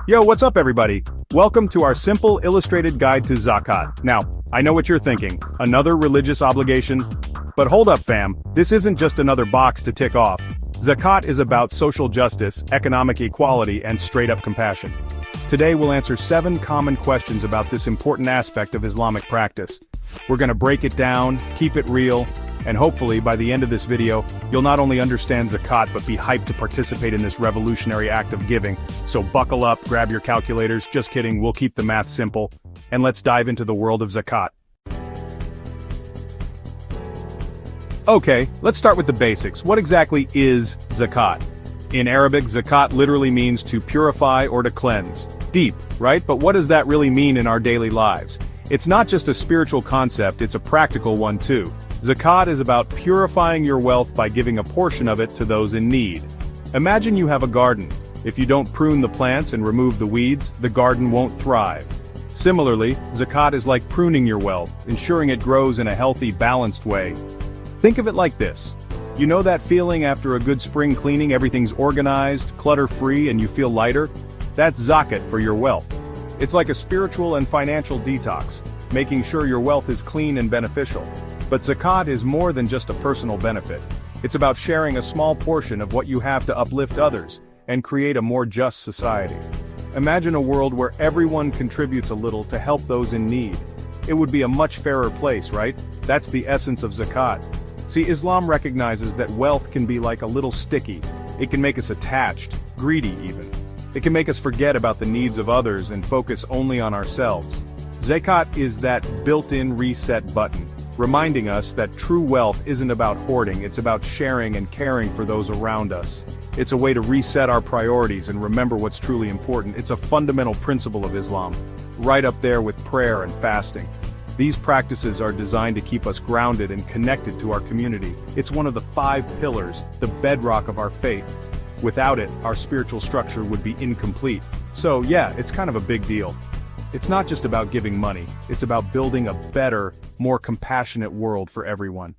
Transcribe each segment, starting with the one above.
Yo, what's up everybody? Welcome to our simple illustrated guide to Zakat. Now, I know what you're thinking, another religious obligation? But hold up fam, this isn't just another box to tick off. Zakat is about social justice, economic equality, and straight-up compassion. Today we'll answer 7 common questions about this important aspect of Islamic practice. We're gonna break it down, keep it real, and hopefully by the end of this video, you'll not only understand Zakat but be hyped to participate in this revolutionary act of giving. So buckle up, grab your calculators, just kidding, we'll keep the math simple, and let's dive into the world of Zakat. Okay, let's start with the basics. What exactly is Zakat? In Arabic, Zakat literally means to purify or to cleanse. Deep, right? But what does that really mean in our daily lives? It's not just a spiritual concept, it's a practical one too. Zakat is about purifying your wealth by giving a portion of it to those in need. Imagine you have a garden. If you don't prune the plants and remove the weeds, the garden won't thrive. Similarly, Zakat is like pruning your wealth, ensuring it grows in a healthy, balanced way. Think of it like this. You know that feeling after a good spring cleaning, everything's organized, clutter-free, and you feel lighter? That's Zakat for your wealth. It's like a spiritual and financial detox, making sure your wealth is clean and beneficial. But Zakat is more than just a personal benefit. It's about sharing a small portion of what you have to uplift others, and create a more just society. Imagine a world where everyone contributes a little to help those in need. It would be a much fairer place, right? That's the essence of Zakat. See, Islam recognizes that wealth can be like a little sticky. It can make us attached, greedy even. It can make us forget about the needs of others and focus only on ourselves. Zakat is that built-in reset button, reminding us that true wealth isn't about hoarding, it's about sharing and caring for those around us. It's a way to reset our priorities and remember what's truly important. It's a fundamental principle of Islam, right up there with prayer and fasting. These practices are designed to keep us grounded and connected to our community. It's one of the 5 pillars, the bedrock of our faith. Without it, our spiritual structure would be incomplete. So yeah, it's kind of a big deal. It's not just about giving money, it's about building a better, more compassionate world for everyone.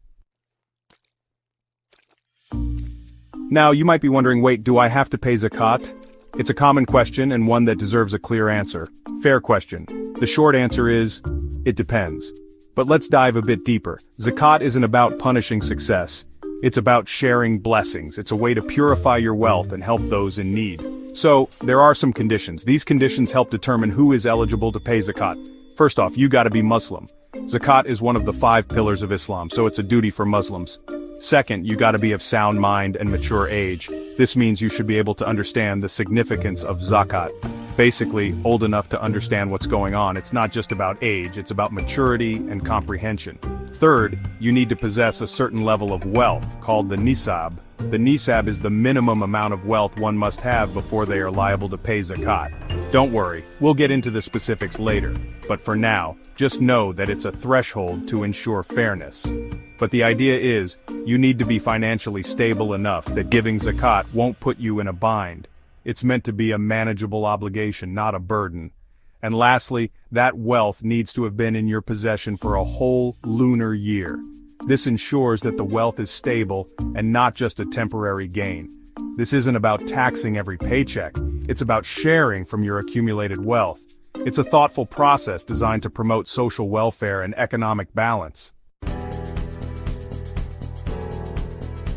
Now, you might be wondering, wait, do I have to pay Zakat? It's a common question and one that deserves a clear answer. Fair question. The short answer is, it depends. But let's dive a bit deeper. Zakat isn't about punishing success. It's about sharing blessings. It's a way to purify your wealth and help those in need. So, there are some conditions. These conditions help determine who is eligible to pay Zakat. First off, you gotta be Muslim. Zakat is one of the 5 pillars of Islam, so it's a duty for Muslims. Second, you gotta be of sound mind and mature age. This means you should be able to understand the significance of Zakat. Basically, old enough to understand what's going on. It's not just about age, it's about maturity and comprehension. Third, you need to possess a certain level of wealth, called the nisab. The nisab is the minimum amount of wealth one must have before they are liable to pay Zakat. Don't worry, we'll get into the specifics later. But for now, just know that it's a threshold to ensure fairness. But the idea is, you need to be financially stable enough that giving Zakat won't put you in a bind. It's meant to be a manageable obligation, not a burden. And lastly, that wealth needs to have been in your possession for a whole lunar year. This ensures that the wealth is stable and not just a temporary gain. This isn't about taxing every paycheck, it's about sharing from your accumulated wealth. It's a thoughtful process designed to promote social welfare and economic balance.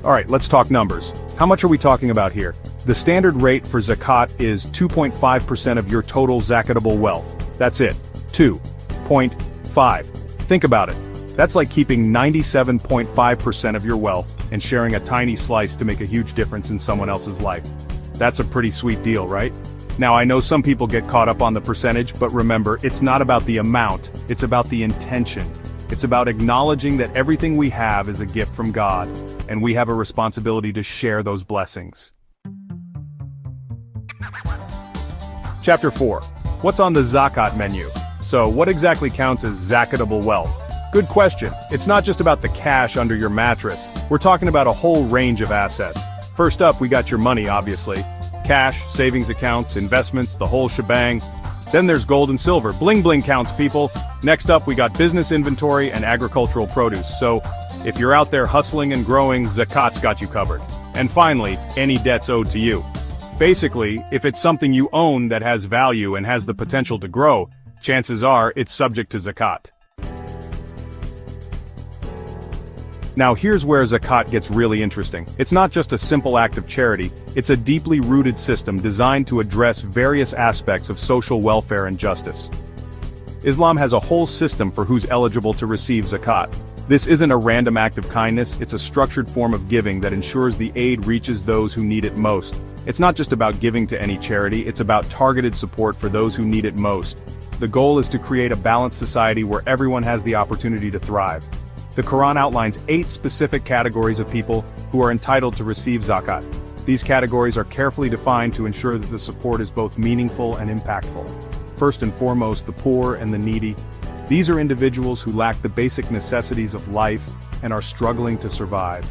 Alright, let's talk numbers. How much are we talking about here? The standard rate for Zakat is 2.5% of your total zakatable wealth. That's it. 2.5. Think about it. That's like keeping 97.5% of your wealth and sharing a tiny slice to make a huge difference in someone else's life. That's a pretty sweet deal, right? Now, I know some people get caught up on the percentage, but remember, it's not about the amount, it's about the intention. It's about acknowledging that everything we have is a gift from God, and we have a responsibility to share those blessings. Chapter 4. What's on the Zakat menu? So, what exactly counts as zakatable wealth? Good question. It's not just about the cash under your mattress. We're talking about a whole range of assets. First up, we got your money, obviously. Cash, savings accounts, investments, the whole shebang. Then there's gold and silver. Bling bling counts, people. Next up, we got business inventory and agricultural produce. So, if you're out there hustling and growing, Zakat's got you covered. And finally, any debts owed to you. Basically, if it's something you own that has value and has the potential to grow, chances are it's subject to zakat. Now here's where zakat gets really interesting. It's not just a simple act of charity, it's a deeply rooted system designed to address various aspects of social welfare and justice. Islam has a whole system for who's eligible to receive zakat. This isn't a random act of kindness, it's a structured form of giving that ensures the aid reaches those who need it most. It's not just about giving to any charity, it's about targeted support for those who need it most. The goal is to create a balanced society where everyone has the opportunity to thrive. The Quran outlines 8 specific categories of people who are entitled to receive zakat. These categories are carefully defined to ensure that the support is both meaningful and impactful. First and foremost, the poor and the needy. These are individuals who lack the basic necessities of life and are struggling to survive.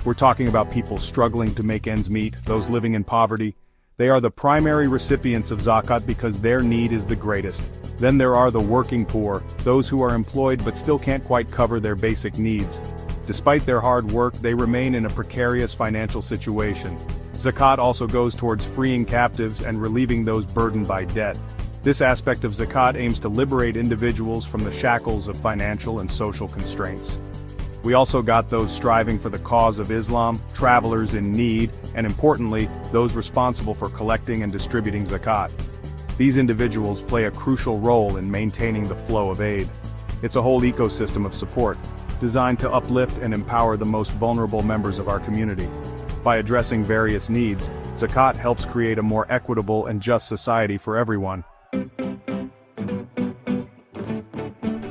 We're talking about people struggling to make ends meet, those living in poverty. They are the primary recipients of zakat because their need is the greatest. Then there are the working poor, those who are employed but still can't quite cover their basic needs. Despite their hard work, they remain in a precarious financial situation. Zakat also goes towards freeing captives and relieving those burdened by debt. This aspect of zakat aims to liberate individuals from the shackles of financial and social constraints. We also got those striving for the cause of Islam, travelers in need, and importantly, those responsible for collecting and distributing zakat. These individuals play a crucial role in maintaining the flow of aid. It's a whole ecosystem of support, designed to uplift and empower the most vulnerable members of our community. By addressing various needs, zakat helps create a more equitable and just society for everyone.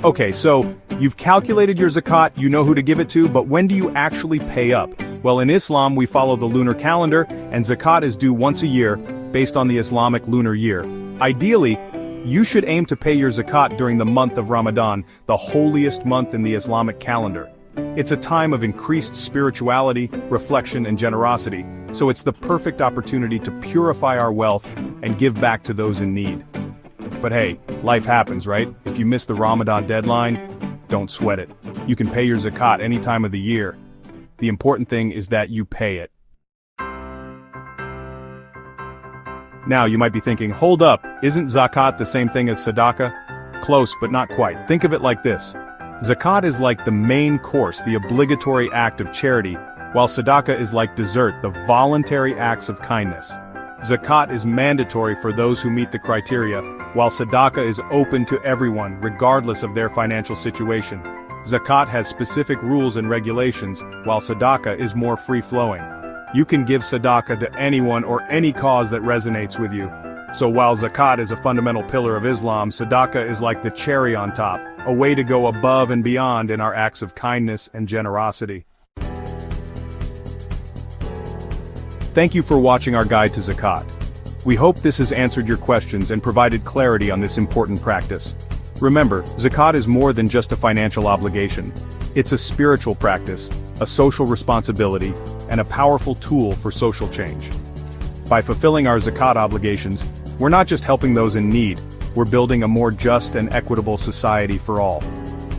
Okay, so you've calculated your zakat, you know who to give it to, but when do you actually pay up? Well, in Islam we follow the lunar calendar, and zakat is due once a year, based on the Islamic lunar year. Ideally, you should aim to pay your zakat during the month of Ramadan, the holiest month in the Islamic calendar. It's a time of increased spirituality, reflection, and generosity, so it's the perfect opportunity to purify our wealth and give back to those in need. But hey, life happens, right? If you miss the Ramadan deadline, don't sweat it. You can pay your zakat any time of the year. The important thing is that you pay it. Now you might be thinking, hold up, isn't zakat the same thing as sadaqah? Close, but not quite. Think of it like this. Zakat is like the main course, the obligatory act of charity, while sadaqah is like dessert, the voluntary acts of kindness. Zakat is mandatory for those who meet the criteria, while sadaqah is open to everyone, regardless of their financial situation. Zakat has specific rules and regulations, while sadaqah is more free-flowing. You can give sadaqah to anyone or any cause that resonates with you. So while zakat is a fundamental pillar of Islam, sadaqah is like the cherry on top, a way to go above and beyond in our acts of kindness and generosity. Thank you for watching our guide to zakat. We hope this has answered your questions and provided clarity on this important practice. Remember, zakat is more than just a financial obligation. It's a spiritual practice, a social responsibility, and a powerful tool for social change. By fulfilling our zakat obligations, we're not just helping those in need, we're building a more just and equitable society for all.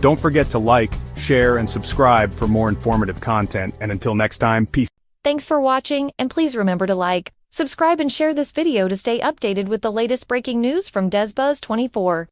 Don't forget to like, share, and subscribe for more informative content, and until next time, peace. Thanks for watching, and please remember to like, subscribe, and share this video to stay updated with the latest breaking news from DesBuzz 24.